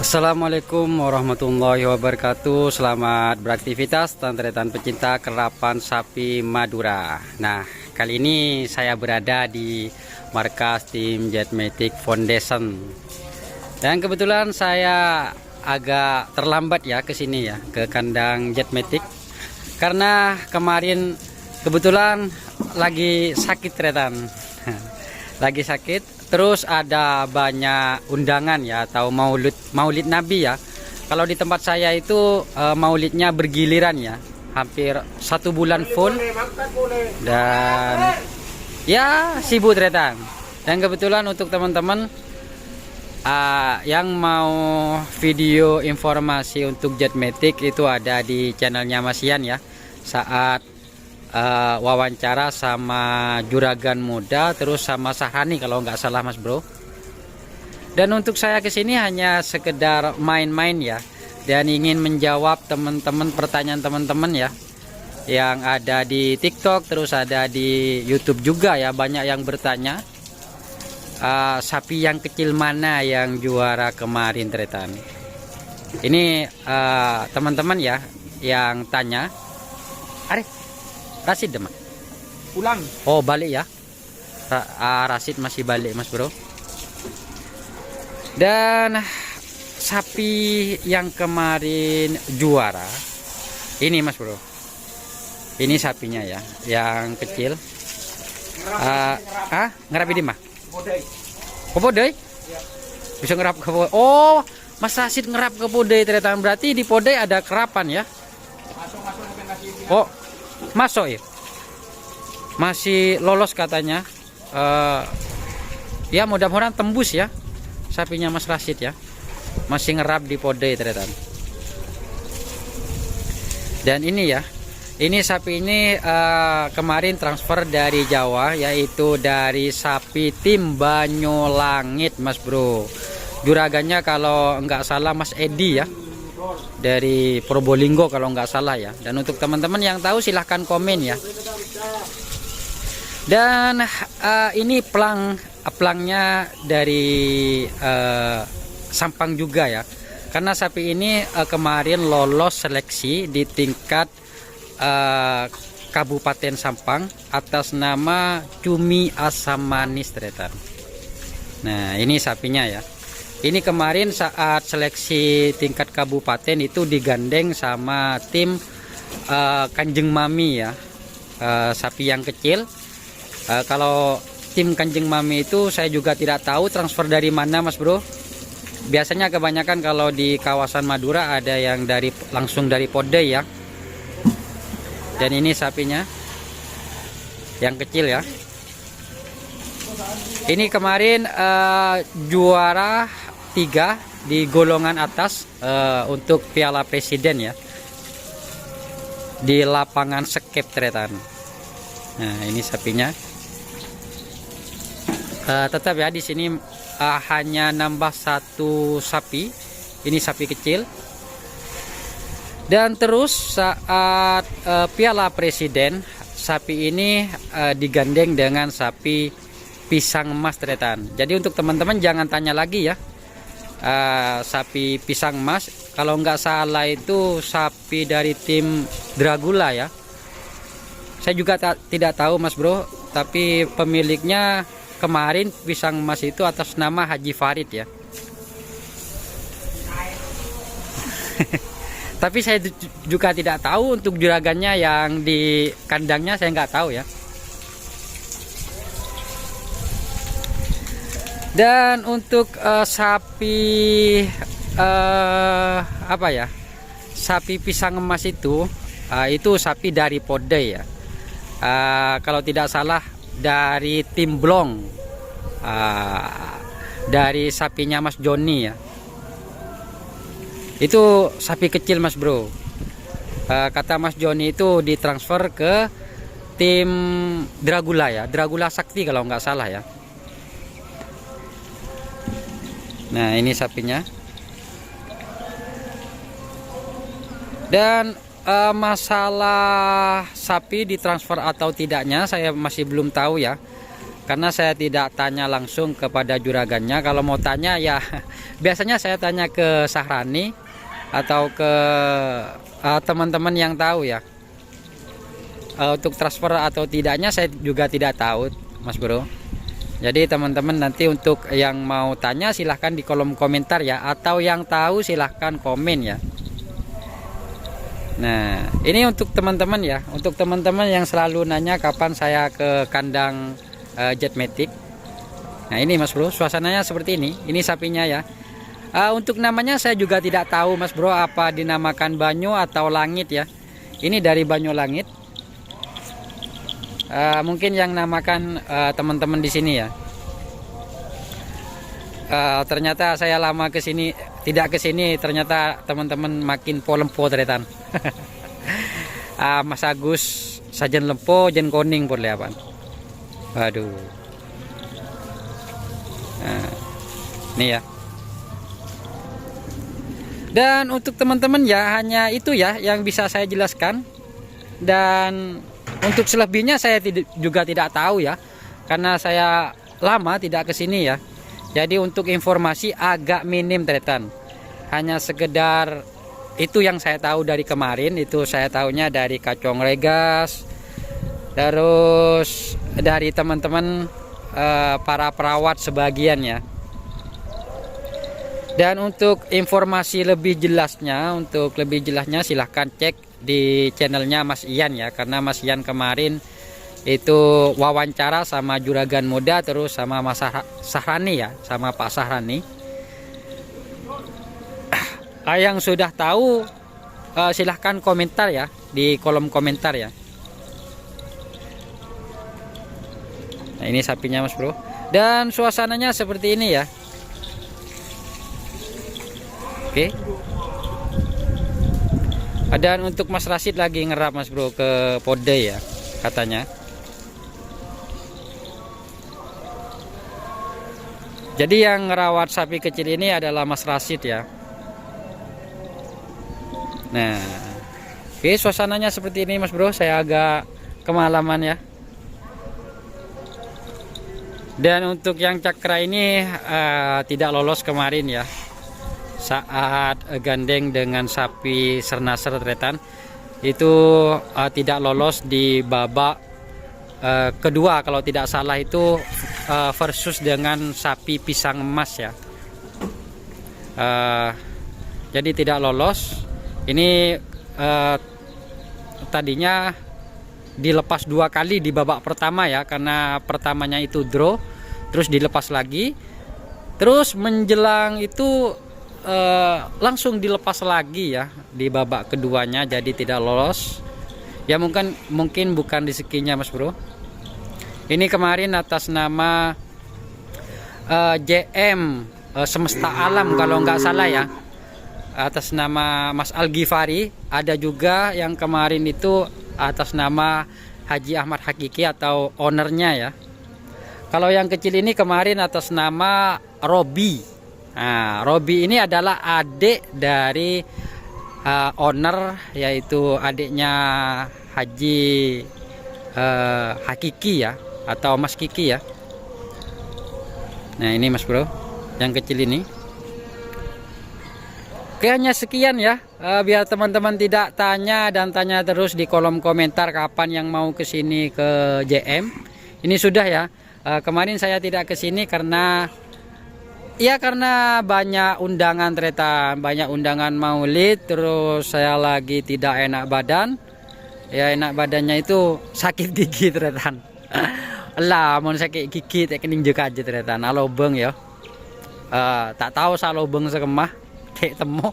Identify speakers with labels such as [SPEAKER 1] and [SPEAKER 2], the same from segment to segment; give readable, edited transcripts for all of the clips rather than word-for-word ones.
[SPEAKER 1] Assalamualaikum warahmatullahi wabarakatuh. Selamat beraktivitas teman-teman pecinta kerapan sapi Madura. Nah, kali ini saya berada di markas tim Jetmatic Foundation. Dan kebetulan saya agak terlambat ya ke sini ya, ke kandang Jetmatic. Karena kemarin kebetulan lagi sakit teman. Lagi sakit. Terus ada banyak undangan ya, atau maulid Nabi ya. Kalau di tempat saya itu maulidnya bergiliran ya, hampir 1 bulan full. Dan ya sibuk teretan. Dan kebetulan untuk teman-teman yang mau video informasi untuk Jetmatic itu ada di channelnya Mas Ian ya. Saat wawancara sama juragan muda, terus sama Sahani kalau nggak salah Mas Bro. Dan untuk saya kesini hanya sekedar main-main ya, dan ingin menjawab teman-teman pertanyaan teman-teman ya yang ada di TikTok, terus ada di YouTube juga ya. Banyak yang bertanya sapi yang kecil mana yang juara kemarin teretan. Ini teman-teman ya yang tanya. Rasid demak
[SPEAKER 2] pulang.
[SPEAKER 1] Oh, balik ya. Rasid masih balik Mas Bro. Dan sapi yang kemarin juara ini Mas Bro, ini sapinya ya, yang kecil. Ngerap ini mah podai bisa ngerap ke podai. Oh, Mas Rasid ngerap ke podai ternyata. Berarti di podai ada kerapan ya. Oh, masuk ya, masih lolos katanya. Ya mudah-mudahan tembus ya sapinya Mas Rasid ya, masih ngerap di podai ternyata. Dan ini ya, ini sapi ini kemarin transfer dari Jawa, yaitu dari sapi tim Banyolangit Mas Bro. Juragannya kalau nggak salah Mas Edi ya, dari Probolinggo kalau nggak salah ya. Dan untuk teman-teman yang tahu silahkan komen ya. Dan ini pelangnya dari Sampang juga ya, karena sapi ini kemarin lolos seleksi di tingkat Kabupaten Sampang atas nama Cumi Asam Manis ternyata. Nah, ini sapinya ya. Ini kemarin saat seleksi tingkat kabupaten itu digandeng sama tim Kanjeng Mami ya, sapi yang kecil. Kalau tim Kanjeng Mami itu saya juga tidak tahu transfer dari mana Mas Bro. Biasanya kebanyakan kalau di kawasan Madura ada yang langsung dari podai ya. Dan ini sapinya yang kecil ya. Ini kemarin juara 3 di golongan atas untuk Piala Presiden ya, di lapangan Skep Tretan. Nah, ini sapinya. Tetap ya di sini hanya nambah 1 sapi. Ini sapi kecil. Dan terus saat Piala Presiden, sapi ini digandeng dengan sapi pisang emas Tretan. Jadi untuk teman-teman jangan tanya lagi ya. Sapi pisang emas kalau nggak salah itu sapi dari tim Dragula ya. Saya juga tidak tahu Mas Bro, tapi pemiliknya kemarin pisang emas itu atas nama Haji Farid ya. Tapi saya juga tidak tahu untuk juragannya yang di kandangnya, saya nggak tahu ya. Dan untuk sapi apa ya, sapi pisang emas itu sapi dari podai ya. Kalau tidak salah dari tim Blong, dari sapinya Mas Joni ya. Itu sapi kecil Mas Bro. Kata Mas Joni itu ditransfer ke tim Dragula ya, Dragula Sakti kalau nggak salah ya. Nah, ini sapinya. Dan masalah sapi ditransfer atau tidaknya saya masih belum tahu ya. karena saya tidak tanya langsung kepada juragannya. Kalau mau tanya ya biasanya saya tanya ke Sahrani atau ke teman-teman yang tahu ya. Untuk transfer atau tidaknya saya juga tidak tahu, Mas Bro. Jadi teman-teman nanti untuk yang mau tanya silahkan di kolom komentar ya, atau yang tahu silahkan komen ya. Nah, ini untuk teman-teman ya, untuk teman-teman yang selalu nanya kapan saya ke kandang Jetmatic. Nah ini Mas Bro, suasananya seperti ini. Ini sapinya ya. Untuk namanya saya juga tidak tahu Mas Bro, apa dinamakan Banyu atau Langit ya. Ini dari Banyu Langit. Mungkin yang namakan teman-teman di sini ya. Ternyata saya lama tidak ke sini, ternyata teman-teman makin polempo teretan. Mas Agus sajen lempo jen koning por leapan. Aduh. Nih ya. Dan untuk teman-teman ya, hanya itu ya yang bisa saya jelaskan. Dan untuk selebihnya saya juga tidak tahu ya, karena saya lama tidak ke sini ya. Jadi untuk informasi agak minim teretan. Hanya sekedar itu yang saya tahu dari kemarin, itu saya tahunya dari Kacong Regas, terus dari teman-teman para perawat sebagian ya. Dan untuk informasi lebih jelasnya, silahkan cek di channelnya Mas Ian ya, karena Mas Ian kemarin itu wawancara sama juragan muda terus sama Mas Sahrani ya, sama Pak Sahrani. Yang sudah tahu silahkan komentar ya di kolom komentar ya. Nah ini sapinya Mas Bro, dan suasananya seperti ini ya. Oke. Dan untuk Mas Rasid lagi ngerap Mas Bro ke pode ya katanya. Jadi yang ngerawat sapi kecil ini adalah Mas Rasid ya. Nah, oke, suasananya seperti ini Mas Bro. Saya agak kemalaman ya. Dan untuk yang cakra ini tidak lolos kemarin ya, saat gandeng dengan sapi Sernaser teretan, itu tidak lolos di babak kedua kalau tidak salah, itu versus dengan sapi Pisang Emas ya. Jadi tidak lolos. Ini tadinya dilepas 2 kali di babak pertama ya, karena pertamanya itu draw, terus dilepas lagi, terus menjelang itu langsung dilepas lagi ya di babak keduanya, jadi tidak lolos ya. Mungkin bukan rezekinya Mas Bro. Ini kemarin atas nama JM Semesta Alam kalau nggak salah ya, atas nama Mas Al-Ghifari. Ada juga yang kemarin itu atas nama Haji Ahmad Hakiki atau ownernya ya. Kalau yang kecil ini kemarin atas nama Robi. Nah, Robi ini adalah adik dari owner, yaitu adiknya Haji Hakiki ya, atau Mas Kiki ya. Nah ini Mas Bro, yang kecil ini. Oke, hanya sekian ya, biar teman-teman tidak tanya dan tanya terus di kolom komentar kapan yang mau kesini ke JM. Ini sudah ya, kemarin saya tidak kesini karena banyak undangan ternyata, banyak undangan maulid, terus saya lagi tidak enak badan. Ya enak badannya itu sakit gigi ternyata. Lah mau sakit gigi tak kening juga aja ternyata. Lobeng ya. Tak tahu sa lobeng sekemah kayak temu.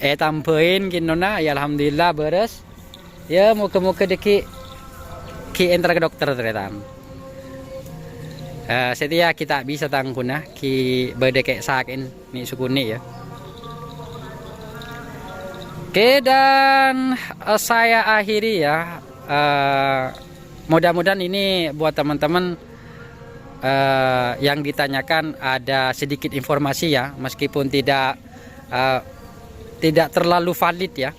[SPEAKER 1] Tambahin kinona ya alhamdulillah beres. Ya muka-muka deki ki enter ke dokter ternyata. Setia kita bisa tangkuna ki bedek sakin ni sukuni ya. Oke, dan saya akhiri ya. Mudah-mudahan ini buat teman-teman yang ditanyakan ada sedikit informasi ya, meskipun tidak terlalu valid ya.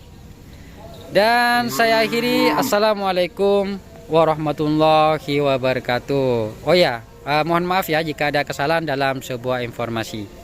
[SPEAKER 1] Dan saya akhiri, assalamualaikum warahmatullahi wabarakatuh. Oh ya, mohon maaf ya jika ada kesalahan dalam sebuah informasi.